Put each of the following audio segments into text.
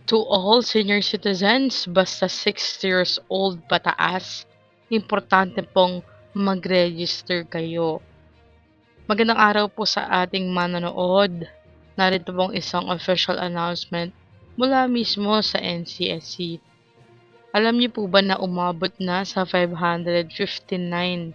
To all senior citizens, basta 60 years old pataas, importante pong mag-register kayo. Magandang araw po sa ating manonood. Narito pong isang official announcement mula mismo sa NCSC. Alam niyo po ba na umabot na sa 559,248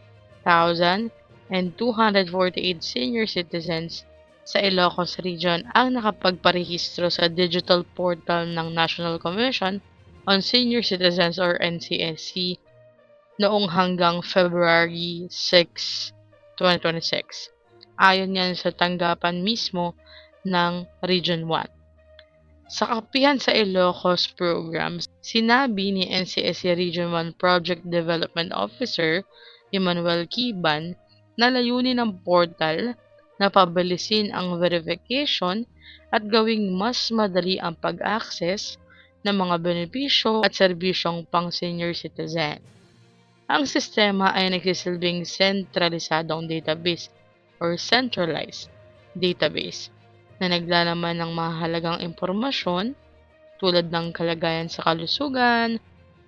senior citizens sa Ilocos Region ang nakapagparehistro sa digital portal ng National Commission on Senior Citizens or NCSC noong hanggang February 6, 2026. Ayon yan sa tanggapan mismo ng Region 1. Sa kapihan sa Ilocos Programs, sinabi ni NCSC Region 1 Project Development Officer Emmanuel Kiban na layunin ng portal na pabilisin ang verification at gawing mas madali ang pag-access ng mga benepisyo at serbisyong pang-senior citizen. Ang sistema ay nagsisilbing sentralisadong database or centralized database na naglalaman ng mahalagang impormasyon tulad ng kalagayan sa kalusugan,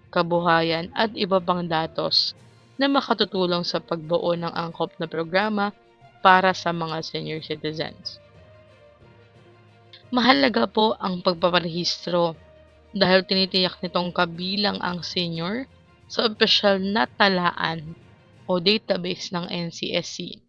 kabuhayan at iba pang datos na makatutulong sa pagbuo ng angkop na programa para sa mga senior citizens. Mahalaga po ang pagpaparehistro dahil tinitiyak nitong kabilang ang senior sa opisyal na talaan o database ng NCSC.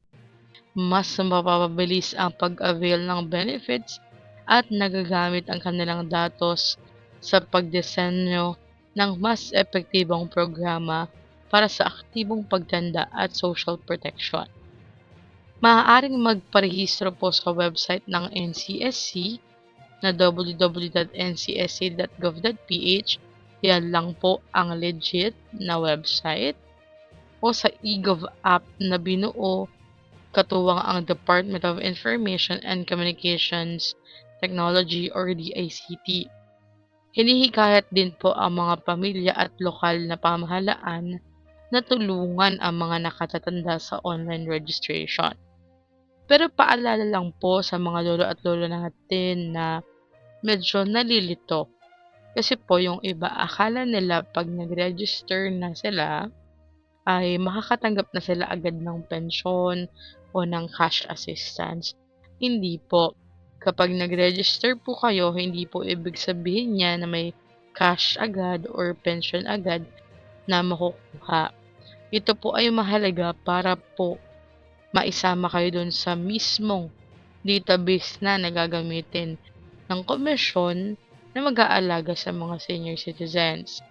Mas mapapabilis ang pag-avail ng benefits at nagagamit ang kanilang datos sa pagdisenyo ng mas epektibong programa para sa aktibong pagtanda at social protection. Maaaring magparehistro po sa website ng NCSC na www.ncsc.gov.ph. Yan lang po ang legit na website o sa eGov app na binuo katuwang ang Department of Information and Communications Technology or DICT. Hinihikayat din po ang mga pamilya at lokal na pamahalaan na tulungan ang mga nakatatanda sa online registration. Pero paalala lang po sa mga lolo at lolo natin na medyo nalilito. Kasi po yung iba akala nila pag nag-register na sila ay makakatanggap na sila agad ng pensyon o ng cash assistance. Hindi po. Kapag nag-register po kayo, hindi po ibig sabihin niya na may cash agad or pension agad na makukuha. Ito po ay mahalaga para po maisama kayo dun sa mismong database na nagagamitin ng komisyon na mag-aalaga sa mga senior citizens.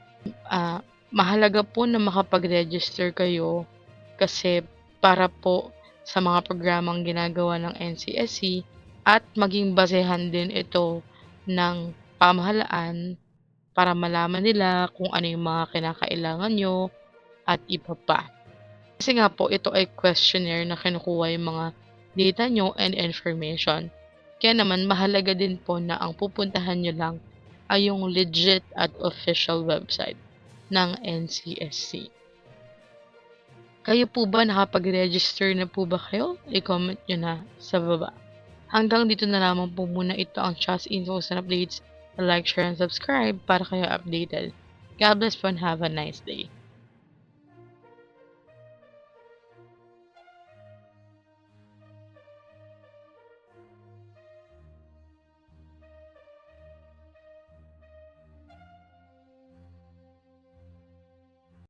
Mahalaga po na makapag-register kayo kasi para po sa mga programang ginagawa ng NCSC at maging basehan din ito ng pamahalaan para malaman nila kung ano yung mga kinakailangan nyo at iba pa. Kasi nga po, ito ay questionnaire na kinukuha yung mga data nyo and information. Kaya naman, mahalaga din po na ang pupuntahan nyo lang ay yung legit at official website ng NCSC. Kayo po ba nakapag-register na po ba kayo? I-comment nyo na sa baba. Hanggang dito na lamang po muna ito ang Just Infos and Updates. Like, share, and subscribe para kayo updated. God bless po and have a nice day.